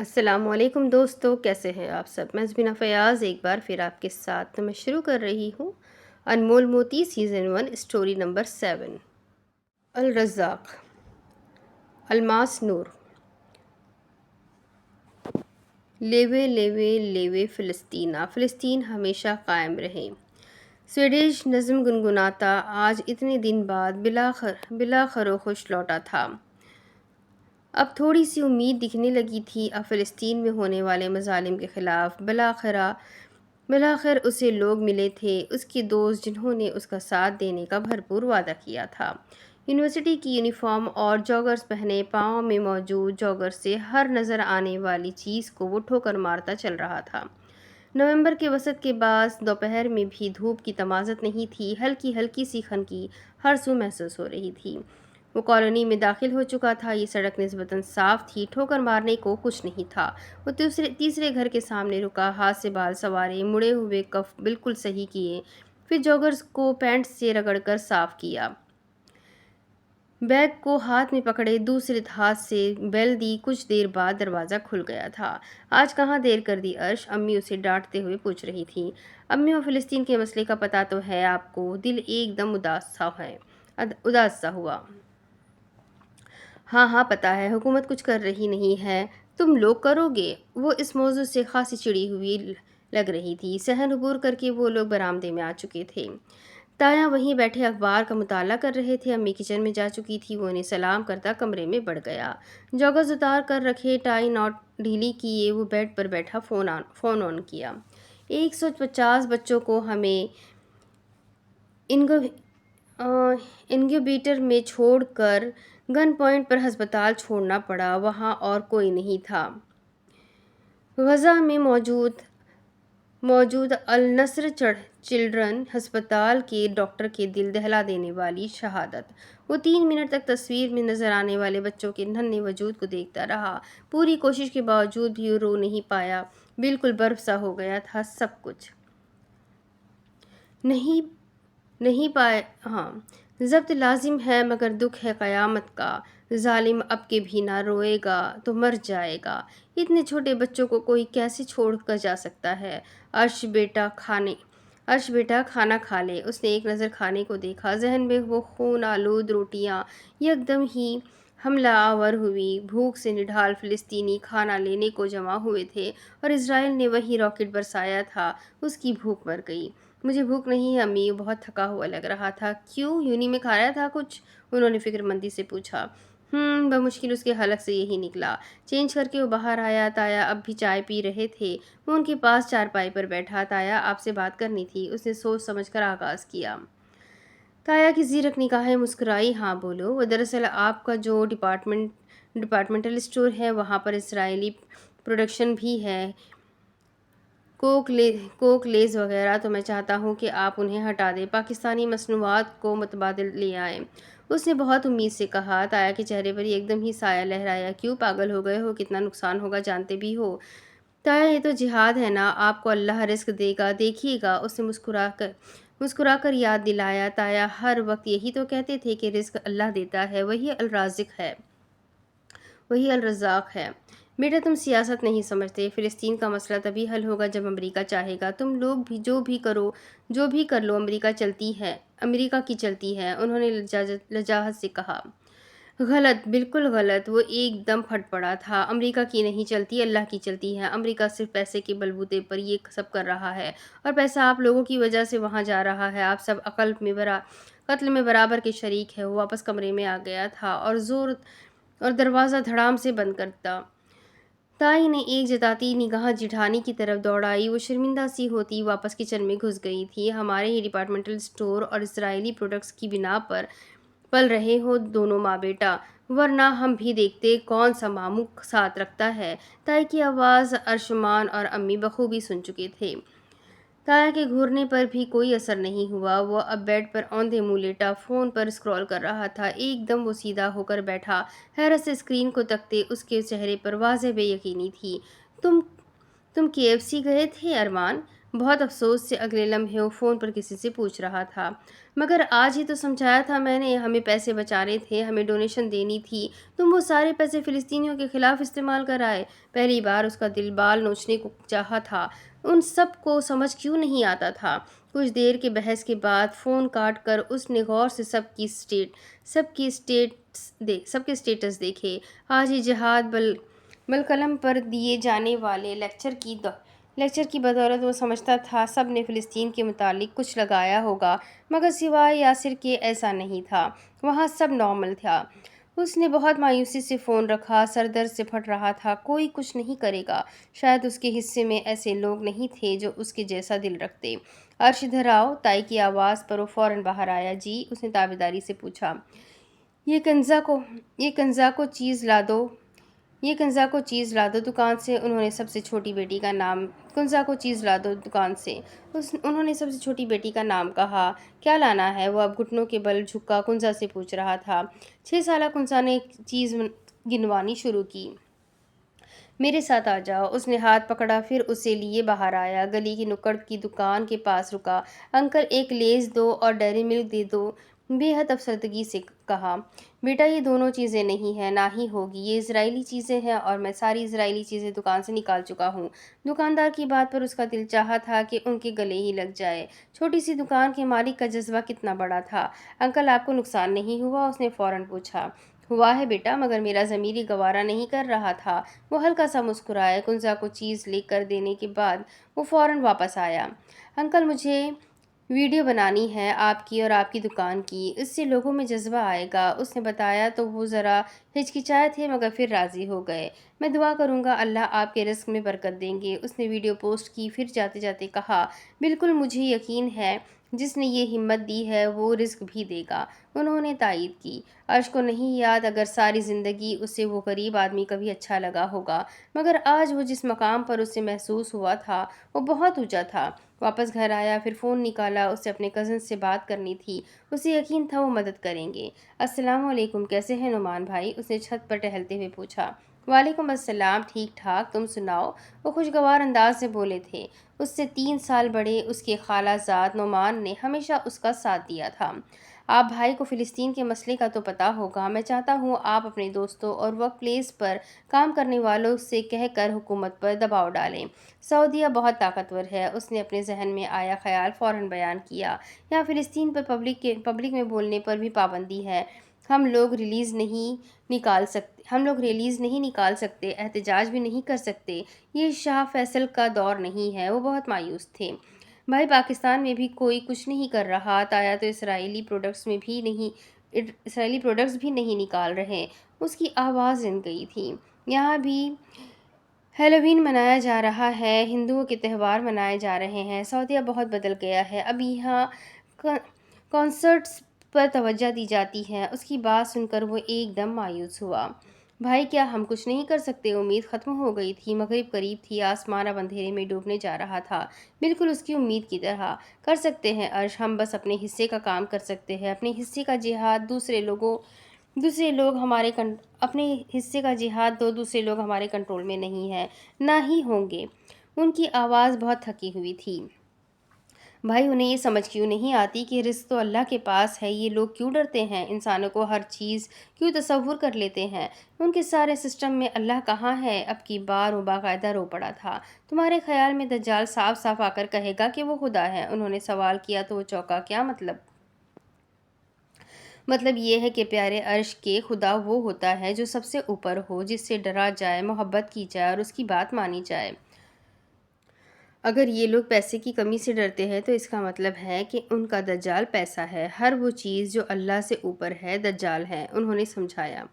السلام علیکم دوستو، کیسے ہیں آپ سب؟ میں زبینہ فیاض ایک بار پھر آپ کے ساتھ میں شروع کر رہی ہوں انمول موتی سیزن 1 اسٹوری نمبر 7 الرزاق۔ الماس نور۔ لیوے لیوے لیوے فلسطینہ، فلسطین ہمیشہ قائم رہے۔ سویڈش نظم گنگناتا آج اتنے دن بعد بلاخر و خوش لوٹا تھا۔ اب تھوڑی سی امید دکھنے لگی تھی۔ اب فلسطین میں ہونے والے مظالم کے خلاف بلاخر اسے لوگ ملے تھے، اس کے دوست جنہوں نے اس کا ساتھ دینے کا بھرپور وعدہ کیا تھا۔ یونیورسٹی کی یونیفارم اور جاگرز پہنے، پاؤں میں موجود جاگر سے ہر نظر آنے والی چیز کو وہ ٹھوکر مارتا چل رہا تھا۔ نومبر کے وسط کے بعد دوپہر میں بھی دھوپ کی تمازت نہیں تھی، ہلکی ہلکی سی خنکی ہر سو محسوس ہو رہی تھی۔ وہ کالونی میں داخل ہو چکا تھا۔ یہ سڑک نسبتاً صاف تھی، ٹھوکر مارنے کو کچھ نہیں تھا۔ وہ تیسرے گھر کے سامنے رکا، ہاتھ سے بال سوارے، مڑے ہوئے کف بالکل صحیح کیے، پھر جاگرز کو پینٹ سے رگڑ کر صاف کیا، بیگ کو ہاتھ میں پکڑے، دوسرے ہاتھ سے بیل دی۔ کچھ دیر بعد دروازہ کھل گیا تھا۔ آج کہاں دیر کر دی عرش؟ امی اسے ڈانٹتے ہوئے پوچھ رہی تھی۔ امی، وہ فلسطین کے مسئلے کا پتہ تو ہے آپ کو؟ دل ایک دم اداس سا ہوا۔ ہاں پتہ ہے، حکومت کچھ کر رہی نہیں ہے، تم لوگ کرو گے؟ وہ اس موضوع سے خاصی چڑی ہوئی لگ رہی تھی۔ صحن عبور کر کے وہ لوگ برآمدے میں آ چکے تھے۔ تایا وہیں بیٹھے اخبار کا مطالعہ کر رہے تھے۔ امی کچن میں جا چکی تھی۔ وہ انہیں سلام کرتا کمرے میں بڑھ گیا۔ جاگرز اتار کر رکھے، ٹائی ناٹ ڈھیلی کیے، وہ بیڈ پر بیٹھا فون آن کیا۔ 150 بچوں کو ہمیں انکیوبیٹر میں چھوڑ کر گن پوائنٹ پر ہسپتال چھوڑنا پڑا، وہاں اور کوئی نہیں تھا۔ غزہ میں موجود النصر چلڈرن ہسپتال کے ڈاکٹر کے دل دہلا دینے والی شہادت۔ وہ 3 منٹ تک تصویر میں نظر آنے والے بچوں کے ننھے وجود کو دیکھتا رہا۔ پوری کوشش کے باوجود بھی وہ رو نہیں پایا۔ بالکل برف سا ہو گیا تھا سب کچھ۔ نہیں پائے ہاں، ضبط لازم ہے مگر دکھ ہے قیامت کا۔ ظالم اب کے بھی نہ روئے گا تو مر جائے گا۔ اتنے چھوٹے بچوں کو کوئی کیسے چھوڑ کر جا سکتا ہے؟ عرش بیٹا کھانا کھا لے۔ اس نے ایک نظر کھانے کو دیکھا۔ ذہن میں وہ خون آلود روٹیاں یکدم ہی حملہ آور ہوئی۔ بھوک سے نڈھال فلسطینی کھانا لینے کو جمع ہوئے تھے اور اسرائیل نے وہی راکٹ برسایا تھا۔ اس کی بھوک مر گئی۔ مجھے بھوک نہیں ہے امی، بہت تھکا ہوا لگ رہا تھا۔ کیوں، یونی میں کھایا تھا کچھ؟ انہوں نے فکر مندی سے پوچھا۔ بمشکل اس کے حلق سے یہی نکلا۔ چینج کر کے وہ باہر آیا۔ تایا اب بھی چائے پی رہے تھے۔ وہ ان کے پاس چارپائی پر بیٹھا۔ تایا، آپ سے بات کرنی تھی، اس نے سوچ سمجھ کر آغاز کیا۔ تایا کی زیرک نگاہیں مسکرائی۔ ہاں بولو۔ وہ دراصل آپ کا جو ڈپارٹمنٹل اسٹور ہے وہاں پر اسرائیلی پروڈکشن بھی ہے، کوک لیز وغیرہ، تو میں چاہتا ہوں کہ آپ انہیں ہٹا دیں، پاکستانی مصنوعات کو متبادل لے آئیں۔ اس نے بہت امید سے کہا۔ تایا کے چہرے پر ایک دم ہی سایہ لہرایا۔ کیوں، پاگل ہو گئے ہو؟ کتنا نقصان ہوگا جانتے بھی ہو؟ تایا، یہ تو جہاد ہے نا، آپ کو اللہ رزق دے گا، دیکھیے گا۔ اس نے مسکرا کر یاد دلایا۔ تایا ہر وقت یہی تو کہتے تھے کہ رزق اللہ دیتا ہے، وہی الرزاق ہے۔ بیٹا، تم سیاست نہیں سمجھتے۔ فلسطین کا مسئلہ تبھی حل ہوگا جب امریکہ چاہے گا۔ تم لوگ بھی جو بھی کر لو، امریکہ کی چلتی ہے، انہوں نے لجاجت سے کہا۔ غلط، بالکل غلط۔ وہ ایک دم پھٹ پڑا تھا۔ امریکہ کی نہیں چلتی، اللہ کی چلتی ہے۔ امریکہ صرف پیسے کے بلبوتے پر یہ سب کر رہا ہے، اور پیسہ آپ لوگوں کی وجہ سے وہاں جا رہا ہے۔ آپ سب قتل میں برابر کے شریک ہیں۔ وہ واپس کمرے میں آ گیا تھا اور دروازہ دھڑام سے بند کرتا۔ تائی نے ایک جتاتی نگاہ جیٹھانی کی طرف دوڑائی۔ وہ شرمندہ سی ہوتی واپس کچن میں گھس گئی تھی۔ ہمارے ہی ڈپارٹمنٹل اسٹور اور اسرائیلی پروڈکٹس کی بنا پر پل رہے ہو دونوں ماں بیٹا، ورنہ ہم بھی دیکھتے کون سا ماموں ساتھ رکھتا ہے۔ تائی کی آواز ارشمان اور امی بخوبی سن چکے تھے۔ تایا کے گھورنے پر بھی کوئی اثر نہیں ہوا۔ وہ اب بیڈ پر اوندھے منہ لیٹا فون پر اسکرول کر رہا تھا۔ ایک دم وہ سیدھا ہو کر بیٹھا، حیرت سے اسکرین کو تکتے۔ اس کے چہرے پر واضح بے یقینی تھی۔ تم KFC گئے تھے ارمان؟ بہت افسوس سے اگلے لمحے وہ فون پر کسی سے پوچھ رہا تھا، مگر آج ہی تو سمجھایا تھا میں نے، ہمیں پیسے بچانے تھے، ہمیں ڈونیشن دینی تھی، تم وہ سارے پیسے فلسطینیوں کے خلاف استعمال کر آئے۔ پہلی بار اس کا دل بال نوچنے کو چاہا تھا، ان سب کو سمجھ کیوں نہیں آتا تھا۔ کچھ دیر کے بحث کے بعد فون کاٹ کر اس نے غور سے سب کے اسٹیٹس دیکھے۔ آج ہی جہاد بالقلم پر دیے جانے والے لیکچر کی بدولت وہ سمجھتا تھا سب نے فلسطین کے متعلق کچھ لگایا ہوگا، مگر سوائے یاسر کے ایسا نہیں تھا، وہاں سب نارمل تھا۔ اس نے بہت مایوسی سے فون رکھا، سر درد سے پھٹ رہا تھا۔ کوئی کچھ نہیں کرے گا، شاید اس کے حصے میں ایسے لوگ نہیں تھے جو اس کے جیسا دل رکھتے۔ عرش ادھر آؤ، تائی کی آواز پر وہ فوراً باہر آیا۔ جی، اس نے تابعداری سے پوچھا۔ یہ کنزا کو چیز لا دو دکان سے، انہوں نے سب سے چھوٹی بیٹی کا نام کہا۔ کیا لانا ہے؟ وہ اب گھٹنوں کے بل جھکا کنزا سے پوچھ رہا تھا۔ 6 سالہ کنزا نے چیز گنوانی شروع کی۔ میرے ساتھ آ جاؤ، اس نے ہاتھ پکڑا، پھر اسے لیے باہر آیا۔ گلی کی نکڑ کی دکان کے پاس رکا۔ انکل ایک لیز دو اور ڈیری ملک دے دو، بے حد افسردگی سے کہا۔ بیٹا یہ دونوں چیزیں نہیں ہیں، نہ ہی ہوگی، یہ اسرائیلی چیزیں ہیں اور میں ساری اسرائیلی چیزیں دکان سے نکال چکا ہوں۔ دکاندار کی بات پر اس کا دل چاہا تھا کہ ان کے گلے ہی لگ جائے۔ چھوٹی سی دکان کے مالک کا جذبہ کتنا بڑا تھا۔ انکل آپ کو نقصان نہیں ہوا؟ اس نے فوراً پوچھا۔ ہوا ہے بیٹا، مگر میرا ضمیر ہی گوارا نہیں کر رہا تھا۔ وہ ہلکا سا مسکرایا۔ کنزا کو چیز لے کر دینے کے بعد وہ فوراً واپس آیا۔ انکل مجھے ویڈیو بنانی ہے آپ کی اور آپ کی دکان کی، اس سے لوگوں میں جذبہ آئے گا، اس نے بتایا تو وہ ذرا ہچکچائے تھے مگر پھر راضی ہو گئے۔ میں دعا کروں گا اللہ آپ کے رزق میں برکت دیں گے۔ اس نے ویڈیو پوسٹ کی، پھر جاتے جاتے کہا، بالکل مجھے یقین ہے جس نے یہ ہمت دی ہے وہ رزق بھی دے گا۔ انہوں نے تائید کی۔ عرش کو نہیں یاد اگر ساری زندگی اسے وہ غریب آدمی کبھی اچھا لگا ہوگا، مگر آج وہ جس مقام پر اسے محسوس ہوا تھا وہ بہت اونچا تھا۔ واپس گھر آیا، پھر فون نکالا، اسے اپنے کزن سے بات کرنی تھی، اسے یقین تھا وہ مدد کریں گے۔ السلام علیکم، کیسے ہیں نعمان بھائی؟ اس نے چھت پر ٹہلتے ہوئے پوچھا۔ وعلیکم السلام، ٹھیک ٹھاک، تم سناؤ؟ وہ خوشگوار انداز سے بولے تھے۔ اس سے 3 سال بڑے اس کے خالہ زاد نعمان نے ہمیشہ اس کا ساتھ دیا تھا۔ آپ بھائی کو فلسطین کے مسئلے کا تو پتہ ہوگا، میں چاہتا ہوں آپ اپنے دوستوں اور ورک پلیس پر کام کرنے والوں سے کہہ کر حکومت پر دباؤ ڈالیں۔ سعودیہ بہت طاقتور ہے، اس نے اپنے ذہن میں آیا خیال فوراً بیان کیا۔ یہاں فلسطین پر پبلک میں بولنے پر بھی پابندی ہے، ہم لوگ ریلیز نہیں نکال سکتے، احتجاج بھی نہیں کر سکتے۔ یہ شاہ فیصل کا دور نہیں ہے۔ وہ بہت مایوس تھے۔ بھائی پاکستان میں بھی کوئی کچھ نہیں کر رہا، تایا تو اسرائیلی پروڈکٹس بھی نہیں نکال رہے۔ اس کی آواز رن گئی تھی۔ یہاں بھی ہیلووین منایا جا رہا ہے، ہندوؤں کے تہوار منائے جا رہے ہیں۔ سعودیہ بہت بدل گیا ہے، اب یہاں کانسرٹس پر توجہ دی جاتی ہے۔ اس کی بات سن کر وہ ایک دم مایوس ہوا۔ بھائی کیا ہم کچھ نہیں کر سکتے؟ امید ختم ہو گئی تھی، مغرب قریب تھی، آسمان اب اندھیرے میں ڈوبنے جا رہا تھا، بالکل اس کی امید کی طرح۔ کر سکتے ہیں عرش، ہم بس اپنے حصے کا کام کر سکتے ہیں، اپنے حصے کا جہاد دوسرے لوگ ہمارے کنٹرول میں نہیں ہیں، نہ ہی ہوں گے۔ ان کی آواز بہت تھکی ہوئی تھی۔ بھائی انہیں یہ سمجھ کیوں نہیں آتی کہ رزق تو اللہ کے پاس ہے، یہ لوگ کیوں ڈرتے ہیں، انسانوں کو ہر چیز کیوں تصور کر لیتے ہیں، ان کے سارے سسٹم میں اللہ کہاں ہے؟ اب کی بار وہ باقاعدہ رو پڑا تھا۔ تمہارے خیال میں دجال صاف صاف آ کر کہے گا کہ وہ خدا ہے؟ انہوں نے سوال کیا تو وہ چونکا۔ کیا مطلب؟ مطلب یہ ہے کہ پیارے عرش کے خدا وہ ہوتا ہے جو سب سے اوپر ہو، جس سے ڈرا جائے، محبت کی جائے اور اس کی بات مانی جائے۔ اگر یہ لوگ پیسے کی کمی سے ڈرتے ہیں تو اس کا مطلب ہے کہ ان کا دجال پیسہ ہے، ہر وہ چیز جو اللہ سے اوپر ہے دجال ہے، انہوں نے سمجھایا۔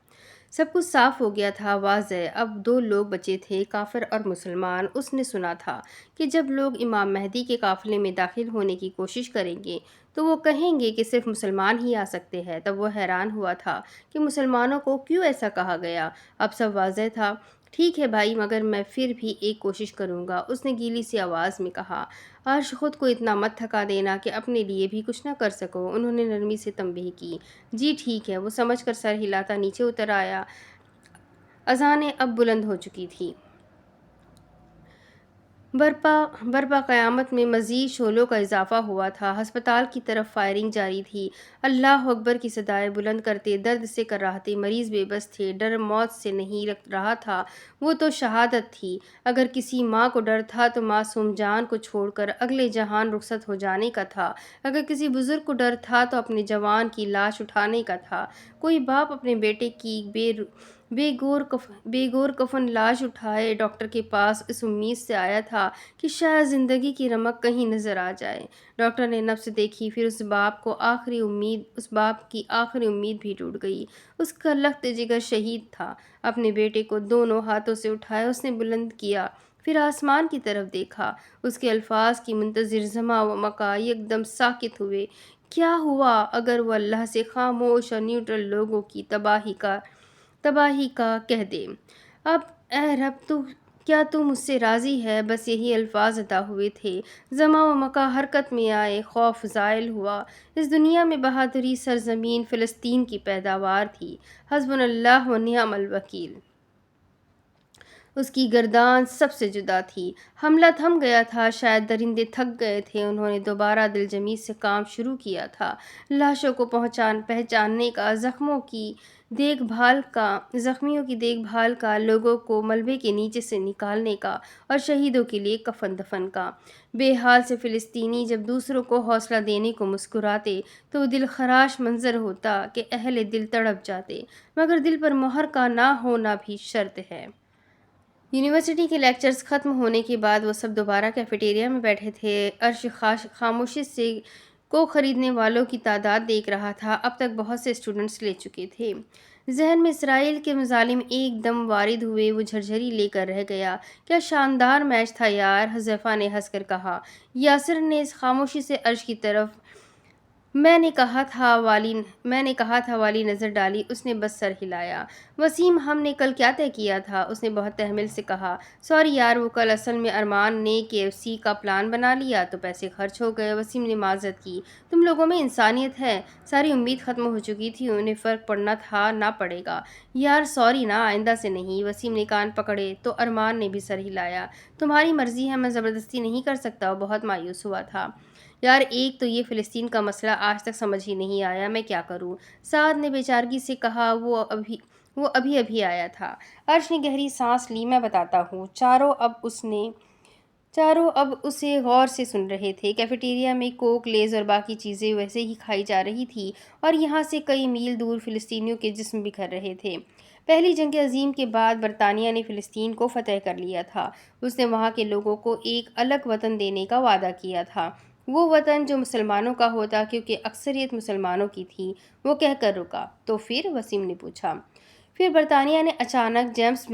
سب کچھ صاف ہو گیا تھا، واضح۔ اب 2 لوگ بچے تھے، کافر اور مسلمان۔ اس نے سنا تھا کہ جب لوگ امام مہدی کے قافلے میں داخل ہونے کی کوشش کریں گے تو وہ کہیں گے کہ صرف مسلمان ہی آ سکتے ہیں۔ تب وہ حیران ہوا تھا کہ مسلمانوں کو کیوں ایسا کہا گیا۔ اب سب واضح تھا۔ ٹھیک ہے بھائی، مگر میں پھر بھی ایک کوشش کروں گا، اس نے گیلی سی آواز میں کہا۔ عرش خود کو اتنا مت تھکا دینا کہ اپنے لیے بھی کچھ نہ کر سکو، انہوں نے نرمی سے تنبیہ کی۔ جی ٹھیک ہے، وہ سمجھ کر سر ہلاتا نیچے اتر آیا۔ اذانیں اب بلند ہو چکی تھی۔ برپا قیامت میں مزید شعلوں کا اضافہ ہوا تھا۔ ہسپتال کی طرف فائرنگ جاری تھی۔ اللہ اکبر کی صدائیں بلند کرتے درد سے کراہتے مریض بے بس تھے۔ ڈر موت سے نہیں لگ رہا تھا، وہ تو شہادت تھی۔ اگر کسی ماں کو ڈر تھا تو معصوم جان کو چھوڑ کر اگلے جہان رخصت ہو جانے کا تھا۔ اگر کسی بزرگ کو ڈر تھا تو اپنے جوان کی لاش اٹھانے کا تھا۔ کوئی باپ اپنے بیٹے کی بے گور کفن لاش اٹھائے ڈاکٹر کے پاس اس امید سے آیا تھا کہ شاید زندگی کی رمق کہیں نظر آ جائے۔ ڈاکٹر نے نبض دیکھی، پھر اس باپ کی آخری امید بھی ٹوٹ گئی۔ اس کا لخت جگر شہید تھا۔ اپنے بیٹے کو دونوں ہاتھوں سے اٹھایا اس نے بلند کیا، پھر آسمان کی طرف دیکھا۔ اس کے الفاظ کی منتظر زماں و مکاں یک دم ساکت ہوئے۔ کیا ہوا اگر وہ اللہ سے خاموش اور نیوٹرل لوگوں کی تباہی کا کہہ دے؟ اب اے رب کیا تو مجھ سے راضی ہے؟ بس یہی الفاظ ادا ہوئے تھے۔ زماں و مکاں حرکت میں آئے، خوف زائل ہوا۔ اس دنیا میں بہادری سرزمین فلسطین کی پیداوار تھی۔ حسبنا اللہ و نعم الوکیل۔ اس کی گردان سب سے جدا تھی۔ حملہ تھم گیا تھا، شاید درندے تھک گئے تھے۔ انہوں نے دوبارہ دل جمی سے کام شروع کیا تھا۔ لاشوں کو پہچاننے کا، زخمیوں کی دیکھ بھال کا، لوگوں کو ملبے کے نیچے سے نکالنے کا اور شہیدوں کے لیے کفن دفن کا۔ بے حال سے فلسطینی جب دوسروں کو حوصلہ دینے کو مسکراتے تو دل خراش منظر ہوتا کہ اہل دل تڑپ جاتے، مگر دل پر مہر کا نہ ہونا بھی شرط ہے۔ یونیورسٹی کے لیکچرز ختم ہونے کے بعد وہ سب دوبارہ کیفیٹیریا میں بیٹھے تھے۔ عرش خاموشی سے کو خریدنے والوں کی تعداد دیکھ رہا تھا۔ اب تک بہت سے اسٹوڈنٹس لے چکے تھے۔ ذہن میں اسرائیل کے مظالم ایک دم وارد ہوئے۔ وہ جھرجھری لے کر رہ گیا۔ کیا شاندار میچ تھا یار، حذیفہ نے ہنس کر کہا۔ یاسر نے خاموشی سے عرش کی طرف میں نے کہا تھا والی نظر ڈالی۔ اس نے بس سر ہلایا۔ وسیم ہم نے کل کیا طے کیا تھا؟ اس نے بہت تحمل سے کہا۔ سوری یار، وہ کل اصل میں ارمان نے KFC کا پلان بنا لیا تو پیسے خرچ ہو گئے۔ وسیم نے معذرت کی۔ تم لوگوں میں انسانیت ہے۔ ساری امید ختم ہو چکی تھی، انہیں فرق پڑنا تھا، نہ پڑے گا۔ یار سوری نا، آئندہ سے نہیں۔ وسیم نے کان پکڑے تو ارمان نے بھی سر ہلایا۔ تمہاری مرضی ہے، میں زبردستی نہیں کر سکتا۔ وہ بہت مایوس ہوا تھا۔ یار ایک تو یہ فلسطین کا مسئلہ آج تک سمجھ ہی نہیں آیا، میں کیا کروں؟ سعد نے بے چارگی سے کہا۔ وہ ابھی آیا تھا۔ عرش نے گہری سانس لی۔ میں بتاتا ہوں۔ چاروں اب اسے غور سے سن رہے تھے۔ کیفیٹیریا میں کوک، لیز اور باقی چیزیں ویسے ہی کھائی جا رہی تھی اور یہاں سے کئی میل دور فلسطینیوں کے جسم بکھر رہے تھے۔ پہلی جنگ عظیم کے بعد برطانیہ نے فلسطین کو فتح کر لیا تھا۔ اس نے وہاں کے لوگوں کو ایک الگ وطن دینے کا وعدہ کیا تھا، وہ وطن جو مسلمانوں کا ہوتا، کیونکہ اکثریت مسلمانوں کی تھی۔ وہ کہہ کر رکا۔ تو پھر؟ وسیم نے پوچھا۔ پھر برطانیہ نے اچانک جیمز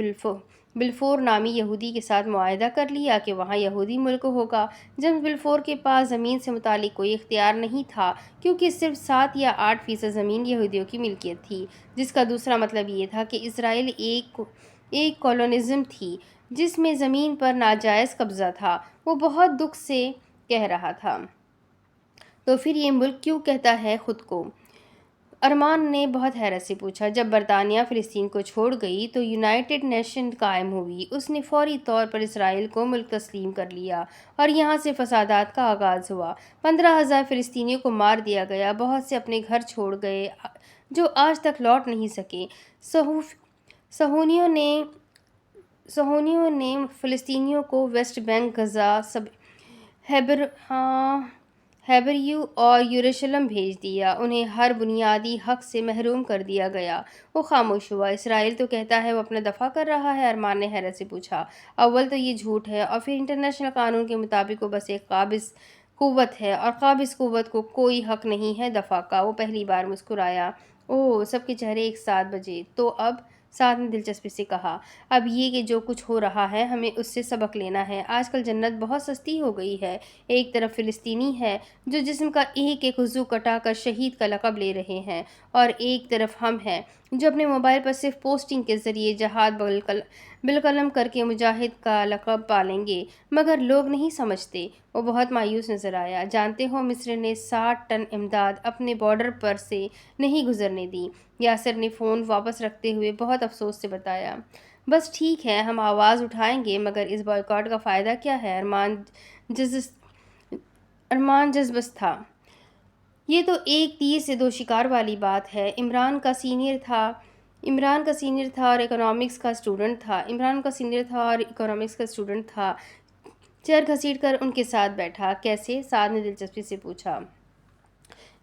بلفور نامی یہودی کے ساتھ معاہدہ کر لیا کہ وہاں یہودی ملک ہوگا۔ جیمز بلفور کے پاس زمین سے متعلق کوئی اختیار نہیں تھا، کیونکہ صرف 7 یا 8% زمین یہودیوں کی ملکیت تھی، جس کا دوسرا مطلب یہ تھا کہ اسرائیل ایک کالونزم تھی جس میں زمین پر ناجائز قبضہ تھا۔ وہ بہت دکھ سے کہہ رہا تھا۔ تو پھر یہ ملک کیوں کہتا ہے خود کو؟ ارمان نے بہت حیرت سے پوچھا۔ جب برطانیہ فلسطین کو چھوڑ گئی تو یونائیٹڈ نیشن قائم ہوئی۔ اس نے فوری طور پر اسرائیل کو ملک تسلیم کر لیا اور یہاں سے فسادات کا آغاز ہوا۔ 15,000 فلسطینیوں کو مار دیا گیا، بہت سے اپنے گھر چھوڑ گئے جو آج تک لوٹ نہیں سکے۔ صہیونیوں نے فلسطینیوں کو ویسٹ بینک، غزہ، ہیبریو اور یروشلم بھیج دیا۔ انہیں ہر بنیادی حق سے محروم کر دیا گیا۔ وہ خاموش ہوا۔ اسرائیل تو کہتا ہے وہ اپنا دفاع کر رہا ہے؟ ارمان نے حیرت سے پوچھا۔ اول تو یہ جھوٹ ہے اور پھر انٹرنیشنل قانون کے مطابق وہ بس ایک قابض قوت ہے اور قابض قوت کو کوئی حق نہیں ہے دفاع کا۔ وہ پہلی بار مسکرایا۔ اوہ! سب کے چہرے ایک ساتھ بجے۔ تو اب؟ سعد نے دلچسپی سے کہا۔ اب یہ کہ جو کچھ ہو رہا ہے ہمیں اس سے سبق لینا ہے۔ آج کل جنت بہت سستی ہو گئی ہے۔ ایک طرف فلسطینی ہے جو جسم کا ایک عضو کٹا کر شہید کا لقب لے رہے ہیں، اور ایک طرف ہم ہیں جو اپنے موبائل پر صرف پوسٹنگ کے ذریعے جہاد بالقلم کر کے مجاہد کا لقب پالیں گے، مگر لوگ نہیں سمجھتے۔ وہ بہت مایوس نظر آیا۔ جانتے ہو مصر نے 60 ٹن امداد اپنے بارڈر پر سے نہیں گزرنے دی۔ یاسر نے فون واپس رکھتے ہوئے بہت افسوس سے بتایا۔ بس ٹھیک ہے، ہم آواز اٹھائیں گے، مگر اس بائیکاٹ کا فائدہ کیا ہے؟ ارمان جذبس تھا۔ یہ تو ایک تیر سے دو شکار والی بات ہے۔ عمران کا سینئر تھا اور اکنامکس کا اسٹوڈنٹ تھا۔ چیئر گھسیٹ کر ان کے ساتھ بیٹھا۔ کیسے؟ سعد نے دلچسپی سے پوچھا۔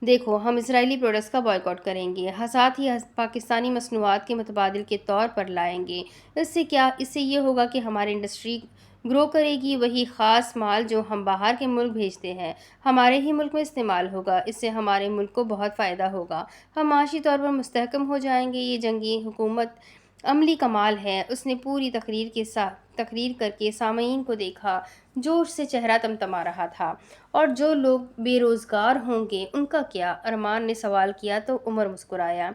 دیکھو، ہم اسرائیلی پروڈکٹس کا بائیکاٹ کریں گے، ساتھ ہی پاکستانی مصنوعات کے متبادل کے طور پر لائیں گے۔ اس سے یہ ہوگا کہ ہماری انڈسٹری گرو کرے گی، وہی خاص مال جو ہم باہر کے ملک بھیجتے ہیں ہمارے ہی ملک میں استعمال ہوگا۔ اس سے ہمارے ملک کو بہت فائدہ ہوگا، ہم معاشی طور پر مستحکم ہو جائیں گے۔ یہ جنگی حکومت عملی کمال ہے۔ اس نے پوری تقریر کر کے سامعین کو دیکھا۔ جوش سے چہرہ تمتما رہا تھا۔ اور جو لوگ بے روزگار ہوں گے ان کا کیا؟ ارمان نے سوال کیا تو عمر مسکرایا۔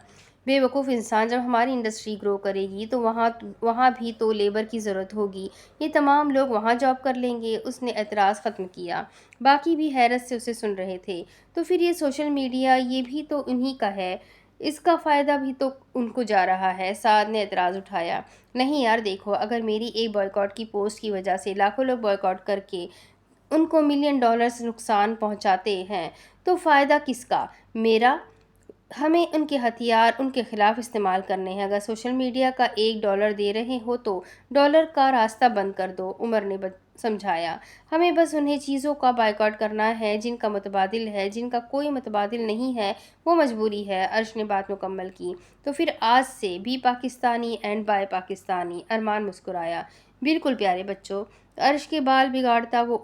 بے وقوف انسان، جب ہماری انڈسٹری گرو کرے گی تو وہاں بھی تو لیبر کی ضرورت ہوگی، یہ تمام لوگ وہاں جاب کر لیں گے۔ اس نے اعتراض ختم کیا۔ باقی بھی حیرت سے اسے سن رہے تھے۔ تو پھر یہ سوشل میڈیا، یہ بھی تو انہی کا ہے، اس کا فائدہ بھی تو ان کو جا رہا ہے۔ سعد نے اعتراض اٹھایا۔ نہیں یار، دیکھو، اگر میری ایک بائیکاٹ کی پوسٹ کی وجہ سے لاکھوں لوگ بائیکاٹ کر کے ان کو $ملین نقصان پہنچاتے ہیں تو فائدہ کس کا؟ میرا۔ ہمیں ان کے ہتھیار ان کے خلاف استعمال کرنے ہیں۔ اگر سوشل میڈیا کا $1 دے رہے ہو تو ڈالر کا راستہ بند کر دو، عمر نے سمجھایا۔ ہمیں بس انہیں چیزوں کا بائیکاٹ کرنا ہے جن کا متبادل ہے، جن کا کوئی متبادل نہیں ہے وہ مجبوری ہے۔ عرش نے بات مکمل کی۔ تو پھر آج سے be Pakistani and buy Pakistani, Arman مسکرایا۔ بالکل پیارے بچوں۔ عرش کے بال بگاڑتا وہ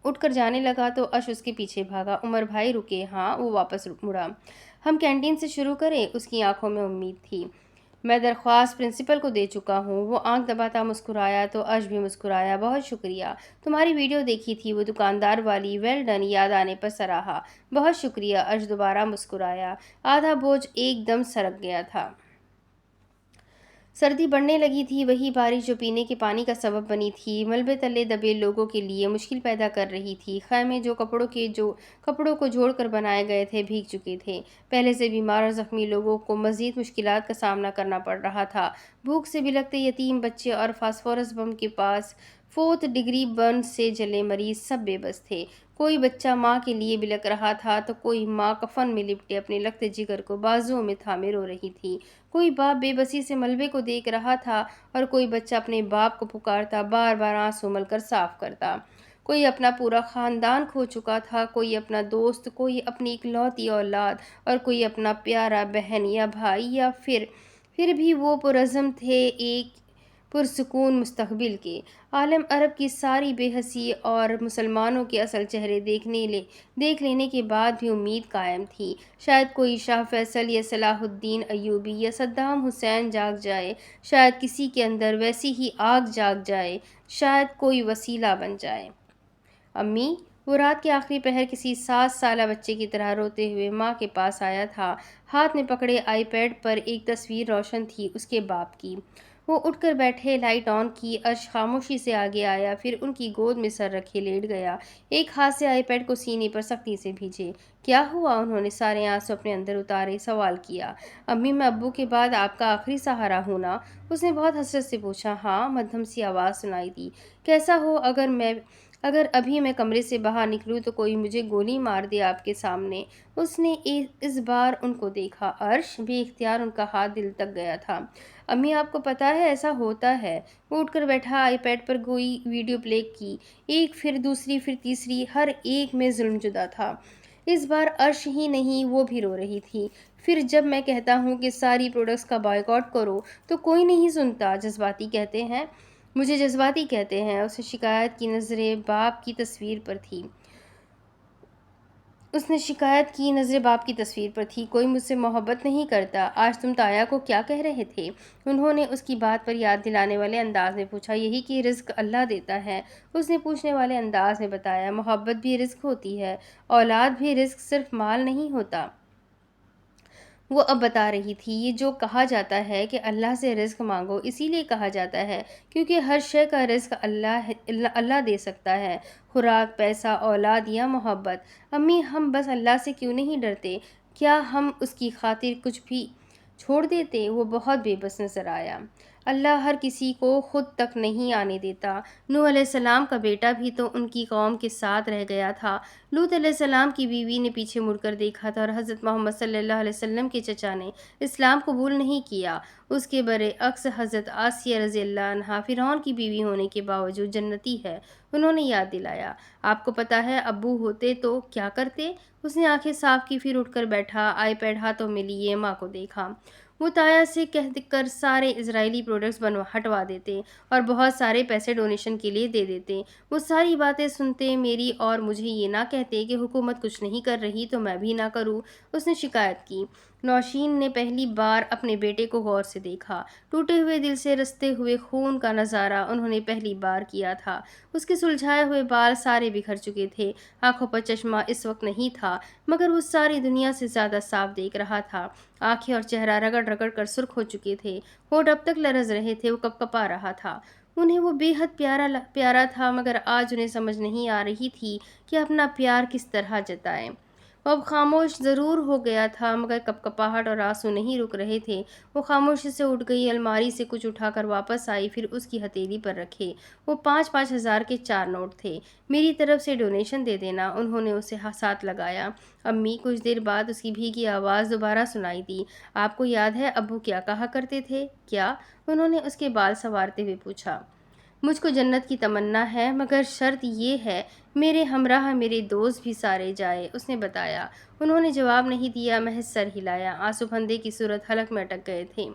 اٹھ کر جانے لگا تو عرش اس کے پیچھے بھاگا۔ عمر بھائی رکے۔ ہاں، وہ واپس مڑا۔ ہم کینٹین سے شروع کریں؟ اس کی آنکھوں میں امید تھی۔ میں درخواست پرنسپل کو دے چکا ہوں۔ وہ آنکھ دباتا مسکرایا تو عرش بھی مسکرایا۔ بہت شکریہ، تمہاری ویڈیو دیکھی تھی، وہ دکاندار والی، ویل ڈن، یاد آنے پر سراہا۔ بہت شکریہ، عرش دوبارہ مسکرایا۔ آدھا بوجھ ایک دم سرک گیا تھا۔ سردی بڑھنے لگی تھی۔ وہی بارش جو پینے کے پانی کا سبب بنی تھی، ملبے تلے دبے لوگوں کے لیے مشکل پیدا کر رہی تھی۔ خیمے جو کپڑوں کو جوڑ کر بنائے گئے تھے بھیگ چکے تھے۔ پہلے سے بیمار اور زخمی لوگوں کو مزید مشکلات کا سامنا کرنا پڑ رہا تھا۔ بھوک سے بلکتے یتیم بچے اور فاسفورس بم کے پاس 4 ڈگری برن سے جلے مریض، سب بے بس تھے۔ کوئی بچہ ماں کے لیے بلک رہا تھا تو کوئی ماں کفن میں لپٹے اپنے لگتے جگر کو بازوؤں میں تھامے رو رہی تھی۔ کوئی باپ بے بسی سے ملبے کو دیکھ رہا تھا اور کوئی بچہ اپنے باپ کو پکارتا، بار بار آنسو مل کر صاف کرتا۔ کوئی اپنا پورا خاندان کھو چکا تھا، کوئی اپنا دوست، کوئی اپنی اکلوتی اولاد اور کوئی اپنا پیارا بہن یا بھائی، یا پھر بھی وہ پرعزم تھے ایک پرسکون مستقبل کے۔ عالم عرب کی ساری بے حسی اور مسلمانوں کے اصل چہرے دیکھ لینے کے بعد بھی امید قائم تھی۔ شاید کوئی شاہ فیصل یا صلاح الدین ایوبی یا صدام حسین جاگ جائے، شاید کسی کے اندر ویسی ہی آگ جاگ جائے، شاید کوئی وسیلہ بن جائے۔ امی؟ وہ رات کے آخری پہر کسی 7 سالہ بچے کی طرح روتے ہوئے ماں کے پاس آیا تھا۔ ہاتھ میں پکڑے آئی پیڈ پر ایک تصویر روشن تھی، اس کے باپ کی۔ وہ اٹھ کر بیٹھے، لائٹ آن کی۔ عرش خاموشی سے آگے آیا، پھر ان کی گود میں سر رکھے لیٹ گیا، ایک ہاتھ سے آئی پیڈ کو سینے پر سختی سے بھیجے۔ کیا ہوا؟ انہوں نے سارے آنسو اپنے اندر اتارے، سوال کیا۔ امی، میں ابو کے بعد آپ کا آخری سہارا ہوں نا؟ اس نے بہت حسرت سے پوچھا۔ ہاں، مدھم سی آواز سنائی دی۔ کیسا ہو اگر ابھی میں کمرے سے باہر نکلوں تو کوئی مجھے گولی مار دے آپ کے سامنے؟ اس نے اس بار ان کو دیکھا۔ عرش بے اختیار ان کا ہاتھ دل تک گیا تھا۔ امی، آپ کو پتہ ہے ایسا ہوتا ہے؟ وہ اٹھ کر بیٹھا، آئی پیڈ پر کوئی ویڈیو پلے کی، ایک، پھر دوسری، پھر تیسری، ہر ایک میں ظلم زدہ تھا۔ اس بار عرش ہی نہیں، وہ بھی رو رہی تھی۔ پھر جب میں کہتا ہوں کہ ساری پروڈکٹس کا بائیکاٹ کرو تو کوئی نہیں سنتا، جذباتی کہتے ہیں، مجھے جذباتی کہتے ہیں۔ اسے شکایت کی نظریں باپ کی تصویر پر تھی۔ کوئی مجھ سے محبت نہیں کرتا۔ آج تم تایا کو کیا کہہ رہے تھے؟ انہوں نے اس کی بات پر یاد دلانے والے انداز میں پوچھا۔ یہی کہ رزق اللہ دیتا ہے، اس نے پوچھنے والے انداز میں بتایا۔ محبت بھی رزق ہوتی ہے، اولاد بھی رزق، صرف مال نہیں ہوتا۔ وہ اب بتا رہی تھی، یہ جو کہا جاتا ہے کہ اللہ سے رزق مانگو، اسی لیے کہا جاتا ہے کیونکہ ہر شے کا رزق اللہ دے سکتا ہے، خوراک، پیسہ، اولاد یا محبت۔ امی، ہم بس اللہ سے کیوں نہیں ڈرتے؟ کیا ہم اس کی خاطر چھوڑ دیتے؟ وہ بہت بے بس نظر آیا۔ اللہ ہر کسی کو خود تک نہیں آنے دیتا۔ نوح علیہ السلام کا بیٹا بھی تو ان کی قوم کے ساتھ رہ گیا تھا۔ لوط علیہ السلام کی بیوی نے پیچھے مڑ کر دیکھا تھا اور حضرت محمد صلی اللہ علیہ وسلم کے چچا نے اسلام قبول نہیں کیا۔ اس کے برعکس حضرت آسیہ رضی اللہ عنہا فرعون کی بیوی ہونے کے باوجود جنتی ہے۔ انہوں نے یاد دلایا، آپ کو پتہ ہے ابو ہوتے تو کیا کرتے؟ اس نے آنکھیں صاف کی، پھر اٹھ کر بیٹھا، آئی پیڈ ہاتھوں میں لیے ماں کو دیکھا۔ وہ تایا سے کہہ کر سارے اسرائیلی پروڈکٹس ہٹوا دیتے اور بہت سارے پیسے ڈونیشن کے لیے دے دیتے۔ وہ ساری باتیں سنتے میری اور مجھے یہ نہ کہتے کہ حکومت کچھ نہیں کر رہی تو میں بھی نہ کروں۔ اس نے شکایت کی۔ نوشین نے پہلی بار اپنے بیٹے کو غور سے دیکھا۔ ٹوٹے ہوئے دل سے رستے ہوئے خون کا نظارہ انہوں نے پہلی بار کیا تھا۔ اس کے سلجھائے ہوئے بال سارے بکھر چکے تھے، آنکھوں پر چشمہ اس وقت نہیں تھا، مگر وہ ساری دنیا سے زیادہ صاف دیکھ رہا تھا۔ آنکھیں اور چہرہ رگڑ رگڑ کر سرخ ہو چکے تھے، ہونٹ اب تک لرز رہے تھے، وہ کپکپا رہا تھا۔ انہیں وہ بے حد پیارا تھا، مگر آج انہیں سمجھ نہیں آ رہی تھی کہ اپنا پیار کس طرح جتائیں۔ وہ اب خاموش ضرور ہو گیا تھا، مگر کپکپاہٹ اور آنسو نہیں رک رہے تھے۔ وہ خاموشی سے اٹھ گئی، الماری سے کچھ اٹھا کر واپس آئی، پھر اس کی ہتھیلی پر رکھے۔ وہ 5,000 کے 4 نوٹ تھے۔ میری طرف سے ڈونیشن دے دینا، انہوں نے اسے ساتھ لگایا۔ امی، کچھ دیر بعد اس کی بھیگی آواز دوبارہ سنائی دی۔ آپ کو یاد ہے ابو کیا کہا کرتے تھے؟ کیا؟ انہوں نے اس کے بال سنوارتے ہوئے پوچھا۔ مجھ کو جنت کی تمنا ہے، مگر شرط یہ ہے میرے ہمراہ میرے دوست بھی سارے جائے، اس نے بتایا۔ انہوں نے جواب نہیں دیا، محض سر ہلایا۔ آنسو بھندے کی صورت حلق میں اٹک گئے تھے۔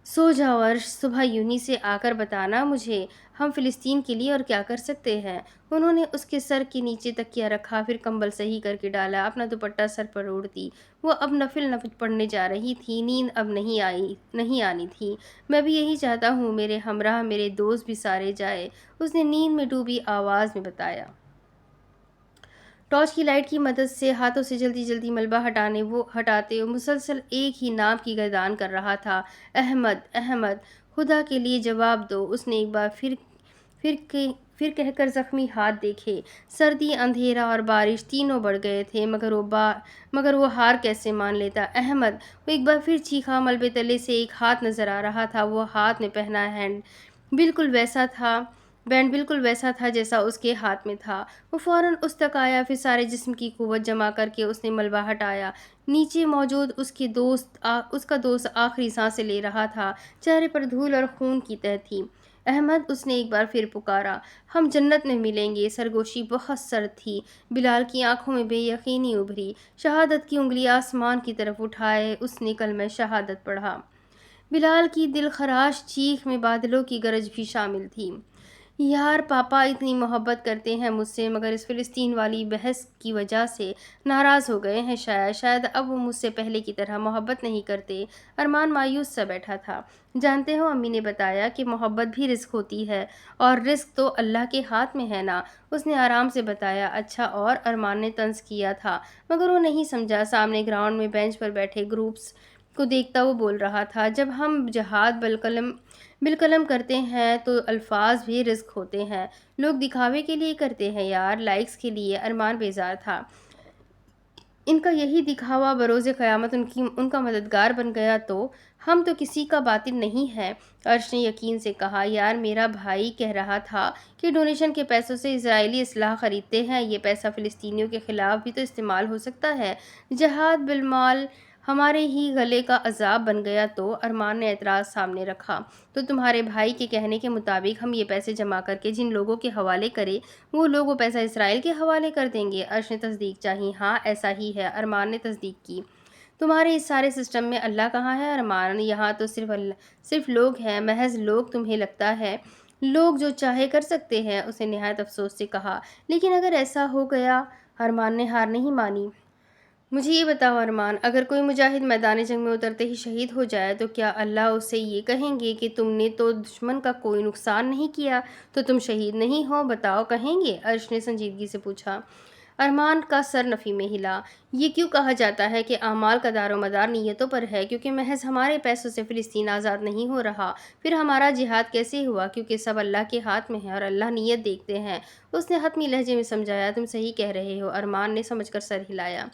سو جاؤ عرش، صبح یونہی سے آ کر بتانا مجھے، ہم فلسطین کے لیے اور کیا کر سکتے ہیں۔ انہوں نے اس کے سر کے نیچے تکیہ رکھا، پھر کمبل صحیح کر کے ڈالا، اپنا دوپٹہ سر پر اوڑھ دی۔ وہ اب نفل پڑھنے جا رہی تھی، نیند اب نہیں آنی تھی۔ میں بھی یہی چاہتا ہوں، میرے ہمراہ میرے دوست بھی سارے جائے، اس نے نیند میں ڈوبی آواز میں بتایا۔ ٹارچ کی لائٹ کی مدد سے ہاتھوں سے جلدی جلدی ملبہ ہٹاتے وہ مسلسل ایک ہی نام کی گردان کر رہا تھا، احمد، احمد، خدا کے لیے جواب دو۔ اس نے ایک بار پھر کہہ کر زخمی ہاتھ دیکھے۔ سردی، اندھیرا اور بارش تینوں بڑھ گئے تھے، مگر وہ ہار کیسے مان لیتا؟ احمد! وہ ایک بار پھر چیخا۔ ملبے تلے سے ایک ہاتھ نظر آ رہا تھا، وہ ہاتھ میں پہنا بینڈ بالکل ویسا تھا جیسا اس کے ہاتھ میں تھا۔ وہ فوراً اس تک آیا، پھر سارے جسم کی قوت جمع کر کے اس نے ملبہ ہٹایا۔ نیچے موجود اس کا دوست آخری سانسیں لے رہا تھا، چہرے پر دھول اور خون کی تہہ تھی۔ احمد! اس نے ایک بار پھر پکارا۔ ہم جنت میں ملیں گے۔ سرگوشی بہت سرد تھی، بلال کی آنکھوں میں بے یقینی ابھری۔ شہادت کی انگلی آسمان کی طرف اٹھائے اس نے کلمہ شہادت پڑھا۔ بلال کی دل خراش چیخ میں بادلوں کی گرج بھی شامل تھی۔ یار، پاپا اتنی محبت کرتے ہیں مجھ سے، مگر اس فلسطین والی بحث کی وجہ سے ناراض ہو گئے ہیں شاید اب وہ مجھ سے پہلے کی طرح محبت نہیں کرتے۔ ارمان مایوس سا بیٹھا تھا۔ جانتے ہو، امی نے بتایا کہ محبت بھی رزق ہوتی ہے، اور رزق تو اللہ کے ہاتھ میں ہے نا، اس نے آرام سے بتایا۔ اچھا، اور؟ ارمان نے طنز کیا تھا، مگر وہ نہیں سمجھا۔ سامنے گراؤنڈ میں بینچ پر بیٹھے گروپس کو دیکھتا وہ بول رہا تھا، جب ہم جہاد بالقلم کرتے ہیں تو الفاظ بھی رزق ہوتے ہیں۔ لوگ دکھاوے کے لیے کرتے ہیں یار، لائکس کے لیے۔ ارمان بیزار تھا۔ ان کا یہی دکھاوا بروز قیامت ان کا مددگار بن گیا تو؟ ہم تو کسی کا باطل نہیں ہے، عرش نے یقین سے کہا۔ یار، میرا بھائی کہہ رہا تھا کہ ڈونیشن کے پیسوں سے اسرائیلی اسلحہ خریدتے ہیں، یہ پیسہ فلسطینیوں کے خلاف بھی تو استعمال ہو سکتا ہے۔ جہاد بالمال ہمارے ہی گلے کا عذاب بن گیا تو؟ ارمان نے اعتراض سامنے رکھا۔ تو تمہارے بھائی کے کہنے کے مطابق ہم یہ پیسے جمع کر کے جن لوگوں کے حوالے کریں، وہ لوگ وہ پیسہ اسرائیل کے حوالے کر دیں گے؟ عرش نے تصدیق چاہی۔ ہاں، ایسا ہی ہے، ارمان نے تصدیق کی۔ تمہارے اس سارے سسٹم میں اللہ کہاں ہے ارمان؟ یہاں تو صرف لوگ ہیں، محض لوگ۔ تمہیں لگتا ہے لوگ جو چاہے کر سکتے ہیں؟ اس نے نہایت افسوس سے کہا۔ لیکن اگر ایسا ہو گیا؟ ارمان نے ہار نہیں مانی۔ مجھے یہ بتاؤ ارمان، اگر کوئی مجاہد میدان جنگ میں اترتے ہی شہید ہو جائے تو کیا اللہ اس سے یہ کہیں گے کہ تم نے تو دشمن کا کوئی نقصان نہیں کیا، تو تم شہید نہیں ہو؟ بتاؤ، کہیں گے؟ عرش نے سنجیدگی سے پوچھا۔ ارمان کا سر نفی میں ہلا۔ یہ کیوں کہا جاتا ہے کہ اعمال کا دار و مدار نیتوں پر ہے؟ کیونکہ محض ہمارے پیسوں سے فلسطین آزاد نہیں ہو رہا، پھر ہمارا جہاد کیسے ہوا؟ کیونکہ سب اللہ کے ہاتھ میں ہے اور اللہ نیت دیکھتے ہیں، اس نے حتمی لہجے میں سمجھایا۔ تم صحیح کہہ رہے ہو، ارمان نے سمجھ کر سر ہلایا۔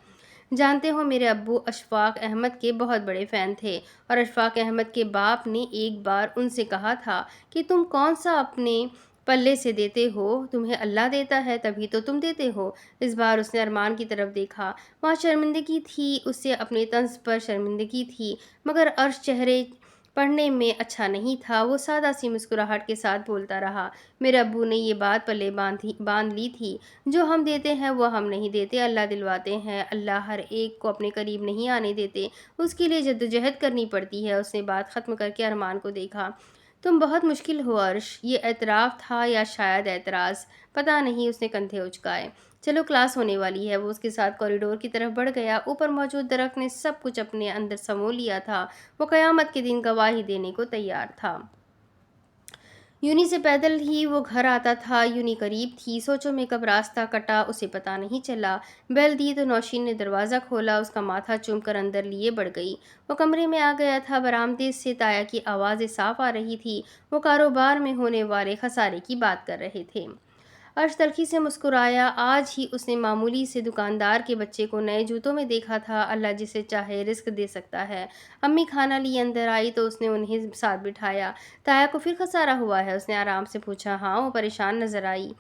جانتے ہو میرے ابو اشفاق احمد کے بہت بڑے فین تھے، اور اشفاق احمد کے باپ نے ایک بار ان سے کہا تھا کہ تم کون سا اپنے پلے سے دیتے ہو، تمہیں اللہ دیتا ہے تبھی تو تم دیتے ہو۔ اس بار اس نے ارمان کی طرف دیکھا، وہاں شرمندگی تھی، اسے اپنے طنز پر شرمندگی تھی، مگر عرش چہرے پڑھنے میں اچھا نہیں تھا۔ وہ سادہ سی مسکراہٹ کے ساتھ بولتا رہا، میرے ابو نے یہ بات پلے باندھ لی تھی، جو ہم دیتے ہیں وہ ہم نہیں دیتے، اللہ دلواتے ہیں، اللہ ہر ایک کو اپنے قریب نہیں آنے دیتے، اس کے لیے جدوجہد کرنی پڑتی ہے۔ اس نے بات ختم کر کے ارمان کو دیکھا، تم بہت مشکل ہو عرش۔ یہ اعتراف تھا یا شاید اعتراض، پتہ نہیں۔ اس نے کندھے اچکائے۔ چلو کلاس ہونے والی ہے۔ وہ اس کے ساتھ کوریڈور کی طرف بڑھ گیا۔ اوپر موجود درخت نے سب کچھ اپنے اندر سمو لیا تھا، وہ قیامت کے دن گواہی دینے کو تیار تھا۔ یونی سے پیدل ہی وہ گھر آتا تھا، یونی قریب تھی، سوچوں میں کب راستہ کٹا اسے پتہ نہیں چلا۔ بیل دی تو نوشین نے دروازہ کھولا، اس کا ماتھا چوم کر اندر لیے بڑھ گئی۔ وہ کمرے میں آ گیا تھا، برآمدے سے تایا کی آوازیں صاف آ رہی تھی، وہ کاروبار میں ہونے والے خسارے کی بات کر رہے تھے۔ عرش تلخی سے مسکرایا، آج ہی اس نے معمولی سے دکاندار کے بچے کو نئے جوتوں میں دیکھا تھا، اللہ جسے چاہے رزق دے سکتا ہے۔ امی کھانا لیے اندر آئی تو اس نے انہیں ساتھ بٹھایا۔ تایا کو پھر خسارہ ہوا ہے؟ اس نے آرام سے پوچھا۔ ہاں، وہ پریشان نظر آئی۔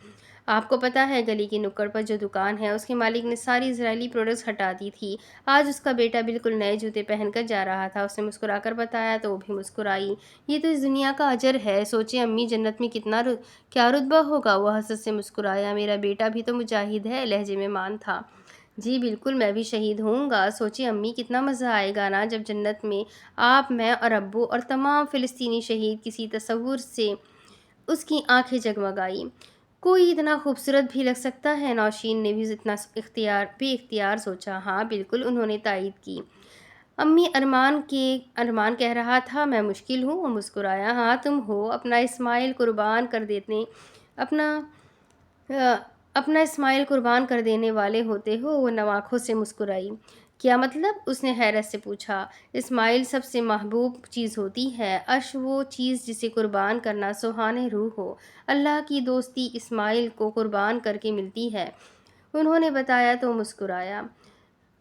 آپ کو پتہ ہے گلی کی نکڑ پر جو دکان ہے اس کے مالک نے ساری اسرائیلی پروڈکٹس ہٹا دی تھی، آج اس کا بیٹا بالکل نئے جوتے پہن کر جا رہا تھا۔ اس نے مسکرا کر بتایا تو وہ بھی مسکرائی۔ یہ تو اس دنیا کا اجر ہے، سوچیں امی جنت میں کیا رتبہ ہوگا۔ وہ حسرت سے مسکرایا، میرا بیٹا بھی تو مجاہد ہے، لہجے میں مان تھا۔ جی بالکل، میں بھی شہید ہوں گا۔ سوچیں امی کتنا مزہ آئے گا نا جب جنت میں آپ، میں اور ابو اور تمام فلسطینی شہید، کسی تصور سے اس کی آنکھیں جگمگائیں۔ کوئی اتنا خوبصورت بھی لگ سکتا ہے؟ نوشین نے بھی اتنا بے اختیار سوچا۔ ہاں بالکل، انہوں نے تائید کی۔ امی ارمان کہہ رہا تھا میں مشکل ہوں؟ وہ مسکرایا۔ ہاں تم ہو، اپنا اسماعیل قربان کر دینے والے ہوتے ہو۔ وہ نم آنکھوں سے مسکرائی۔ کیا مطلب؟ اس نے حیرت سے پوچھا۔ اسماعیل سب سے محبوب چیز ہوتی ہے عرش، وہ چیز جسے قربان کرنا سہانے روح ہو۔ اللہ کی دوستی اسماعیل کو قربان کر کے ملتی ہے، انہوں نے بتایا تو مسکرایا۔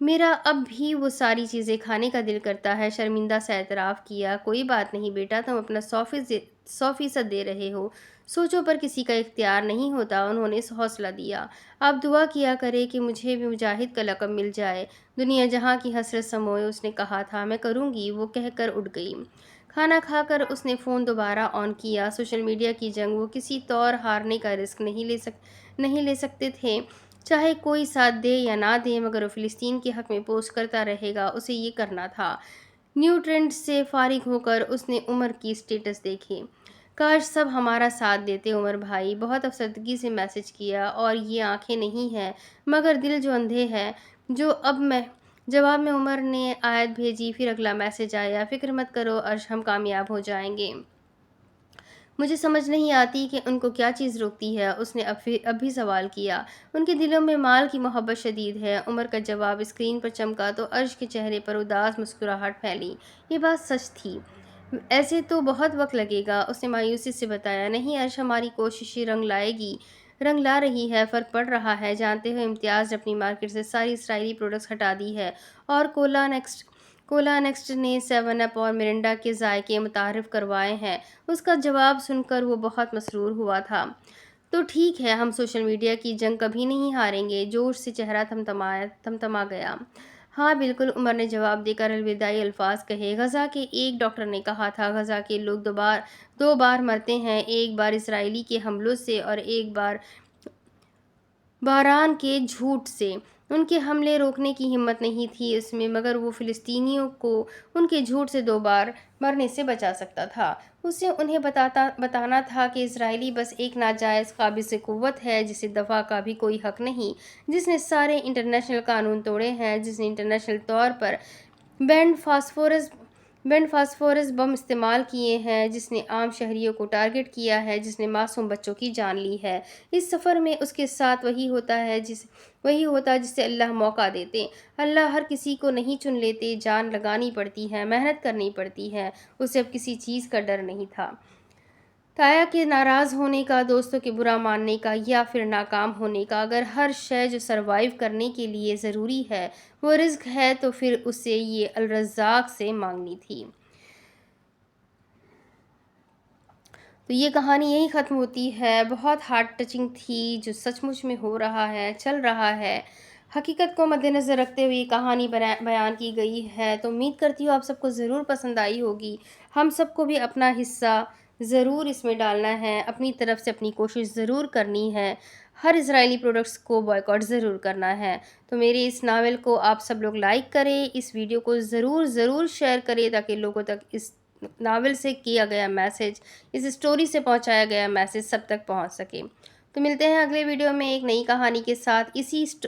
میرا اب بھی وہ ساری چیزیں کھانے کا دل کرتا ہے، شرمندہ سا اعتراف کیا۔ کوئی بات نہیں بیٹا، تم اپنا 100% دے رہے ہو، سوچوں پر کسی کا اختیار نہیں ہوتا، انہوں نے حوصلہ دیا۔ آپ دعا کیا کرے کہ مجھے بھی مجاہد کا لقب مل جائے، دنیا جہاں کی حسرت سموئے۔ اس نے کہا تھا میں کروں گی، وہ کہہ کر اٹھ گئی۔ کھانا کھا کر اس نے فون دوبارہ آن کیا۔ سوشل میڈیا کی جنگ، وہ کسی طور ہارنے کا رسک نہیں لے سکتے تھے، چاہے کوئی ساتھ دے یا نہ دے، مگر وہ فلسطین کے حق میں پوسٹ کرتا رہے گا، اسے یہ کرنا تھا۔ نیو ٹرینڈ سے فارغ ہو کر اس نے عمر کی سٹیٹس دیکھے۔ کاش سب ہمارا ساتھ دیتے عمر بھائی، بہت افسردگی سے میسج کیا، اور یہ آنکھیں نہیں ہیں مگر دل جو اندھے ہے۔ جواب میں عمر نے آیت بھیجی، پھر اگلا میسج آیا، فکر مت کرو عرش، ہم کامیاب ہو جائیں گے۔ مجھے سمجھ نہیں آتی کہ ان کو کیا چیز روکتی ہے، اس نے اب بھی سوال کیا۔ ان کے دلوں میں مال کی محبت شدید ہے۔ عمر کا جواب اسکرین پر چمکا تو عرش کے چہرے پر اداس مسکراہٹ پھیلی۔ یہ بات سچ تھی۔ ایسے تو بہت وقت لگے گا، اس نے مایوسی سے بتایا۔ نہیں عرش، ہماری کوششیں رنگ لا رہی ہے، فرق پڑ رہا ہے۔ جانتے ہو امتیاز نے اپنی مارکیٹ سے ساری اسرائیلی پروڈکٹس ہٹا دی ہے، اور کولا نیکسٹ نے 7 اپ اور مرنڈا کے ذائقے متعارف کروائے ہیں۔ اس کا جواب سن کر وہ بہت مسرور ہوا تھا۔ تو ٹھیک ہے، ہم سوشل میڈیا کی جنگ کبھی نہیں ہاریں گے۔ جوش سے چہرہ تمتما گیا۔ ہاں بالکل، عمر نے جواب دے کر الوداعی الفاظ کہے۔ غزہ کے ایک ڈاکٹر نے کہا تھا غزہ کے لوگ دو بار مرتے ہیں، ایک بار اسرائیلی کے حملوں سے اور ایک بار بحران کے جھوٹ سے۔ ان کے حملے روکنے کی ہمت نہیں تھی اس میں، مگر وہ فلسطینیوں کو ان کے جھوٹ سے 2 بار مرنے سے بچا سکتا تھا۔ اسے انہیں بتانا تھا کہ اسرائیلی بس ایک ناجائز قابض قوت ہے، جسے دفاع کا بھی کوئی حق نہیں، جس نے سارے انٹرنیشنل قانون توڑے ہیں، جس نے انٹرنیشنل طور پر بینڈ فاسفورس بم استعمال کیے ہیں، جس نے عام شہریوں کو ٹارگٹ کیا ہے، جس نے معصوم بچوں کی جان لی ہے۔ اس سفر میں اس کے ساتھ وہی ہوتا جسے اللہ موقع دیتے۔ اللہ ہر کسی کو نہیں چن لیتے، جان لگانی پڑتی ہے، محنت کرنی پڑتی ہے۔ اسے اب کسی چیز کا ڈر نہیں تھا۔ تایا کے ناراض ہونے کا، دوستوں کے برا ماننے کا یا پھر ناکام ہونے کا، اگر ہر شے جو سروائیو کرنے کے لیے ضروری ہے وہ رزق ہے تو پھر اسے یہ الرزاق سے مانگنی تھی۔ تو یہ کہانی یہی ختم ہوتی ہے۔ بہت ہارٹ ٹچنگ تھی، جو سچ مچ میں ہو رہا ہے، چل رہا ہے، حقیقت کو مد نظر رکھتے ہوئے یہ کہانی بیان کی گئی ہے۔ تو امید کرتی ہوں آپ سب کو ضرور پسند آئی ہوگی۔ ہم سب کو بھی اپنا حصہ ضرور اس میں ڈالنا ہے، اپنی طرف سے اپنی کوشش ضرور کرنی ہے، ہر اسرائیلی پروڈکٹس کو بائیکاٹ ضرور کرنا ہے۔ تو میرے اس ناول کو آپ سب لوگ لائک کریں، اس ویڈیو کو ضرور شیئر کریں تاکہ لوگوں تک اس ناول سے کیا گیا میسج، اس اسٹوری سے پہنچایا گیا میسج سب تک پہنچ سکے۔ تو ملتے ہیں اگلے ویڈیو میں ایک نئی کہانی کے ساتھ،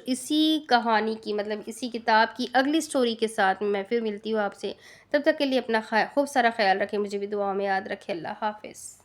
اسی کہانی کی اسی کتاب کی اگلی سٹوری کے ساتھ میں پھر ملتی ہوں آپ سے۔ تب تک کے لیے اپنا خوب سارا خیال رکھیں، مجھے بھی دعاؤں میں یاد رکھیں۔ اللہ حافظ۔